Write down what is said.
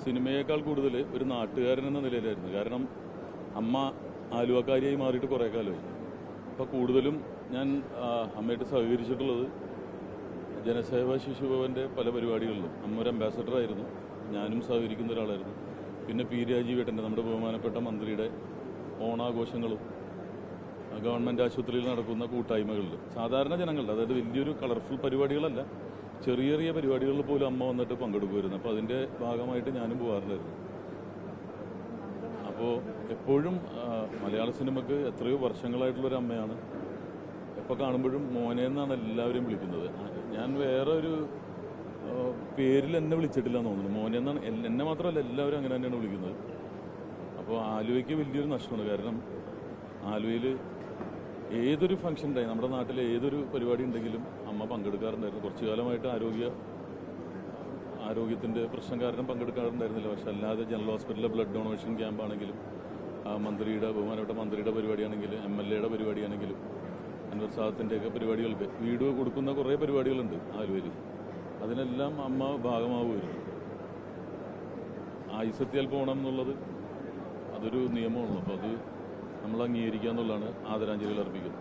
സിനിമയേക്കാൾ കൂടുതൽ ഒരു നാട്ടുകാരൻ എന്ന നിലയിലായിരുന്നു. കാരണം അമ്മ ആലുവക്കാരിയായി മാറിയിട്ട് കുറേ കാലമായി. അപ്പോൾ കൂടുതലും ഞാൻ അമ്മയായിട്ട് സഹകരിച്ചിട്ടുള്ളത് ജനസേവ ശിശുഭവൻ്റെ പല പരിപാടികളിലും. അമ്മ ഒരു അംബാസഡറായിരുന്നു, ഞാനും സഹകരിക്കുന്ന ഒരാളായിരുന്നു. പിന്നെ പി രാജീവേട്ടൻ്റെ, നമ്മുടെ ബഹുമാനപ്പെട്ട മന്ത്രിയുടെ ഓണാഘോഷങ്ങളും ഗവൺമെൻറ് ആശുപത്രിയിൽ നടക്കുന്ന കൂട്ടായ്മകളിൽ സാധാരണ ജനങ്ങളുടെ, അതായത് വലിയൊരു കളർഫുൾ പരിപാടികളല്ല, ചെറിയ ചെറിയ പരിപാടികളിൽ പോലും അമ്മ വന്നിട്ട് പങ്കെടുക്കുമായിരുന്നു. അപ്പോൾ അതിൻ്റെ ഭാഗമായിട്ട് ഞാനും പോകാറുണ്ടായിരുന്നു. അപ്പോൾ എപ്പോഴും മലയാള സിനിമയ്ക്ക് എത്രയോ വർഷങ്ങളായിട്ടുള്ളൊരു അമ്മയാണ്. എപ്പോൾ കാണുമ്പോഴും മോനെ എന്നാണ് എല്ലാവരും വിളിക്കുന്നത്. ഞാൻ വേറെ ഒരു പേരിൽ എന്നെ വിളിച്ചിട്ടില്ല എന്ന് തോന്നുന്നു. മോനെ എന്നാണ്, എന്നെ മാത്രമല്ല എല്ലാവരും അങ്ങനെ തന്നെയാണ് വിളിക്കുന്നത്. അപ്പോൾ ആലുവയ്ക്ക് വലിയൊരു നഷ്ടമാണ്. കാരണം ആലുവയിൽ ഏതൊരു ഫംഗ്ഷൻ ഉണ്ടായി, നമ്മുടെ നാട്ടിലെ ഏതൊരു പരിപാടി ഉണ്ടെങ്കിലും അമ്മ പങ്കെടുക്കാറുണ്ടായിരുന്നു. കുറച്ചു കാലമായിട്ട് ആരോഗ്യത്തിൻ്റെ പ്രശ്നം കാരണം പങ്കെടുക്കാറുണ്ടായിരുന്നില്ല. പക്ഷെ അല്ലാതെ ജനറൽ ഹോസ്പിറ്റലിലെ ബ്ലഡ് ഡൊണേഷൻ ക്യാമ്പാണെങ്കിലും, ബഹുമാനപ്പെട്ട മന്ത്രിയുടെ പരിപാടിയാണെങ്കിലും, MLA യുടെ പരിപാടിയാണെങ്കിലും, അൻവർ സാദത്തിൻ്റെയൊക്കെ പരിപാടികൾക്ക് വീട് കൊടുക്കുന്ന കുറേ പരിപാടികളുണ്ട് ആലുവയിൽ. അതിനെല്ലാം അമ്മ ഭാഗമാവുമായിരുന്നു. ആയുസ്സെത്തിയാൽ പോകണം എന്നുള്ളത് അതൊരു നിയമമാണ്. അപ്പോൾ അത് നമ്മൾ അംഗീകരിക്കുക എന്നുള്ളതാണ് ആദരാഞ്ജലികൾ അർപ്പിക്കുന്നത്.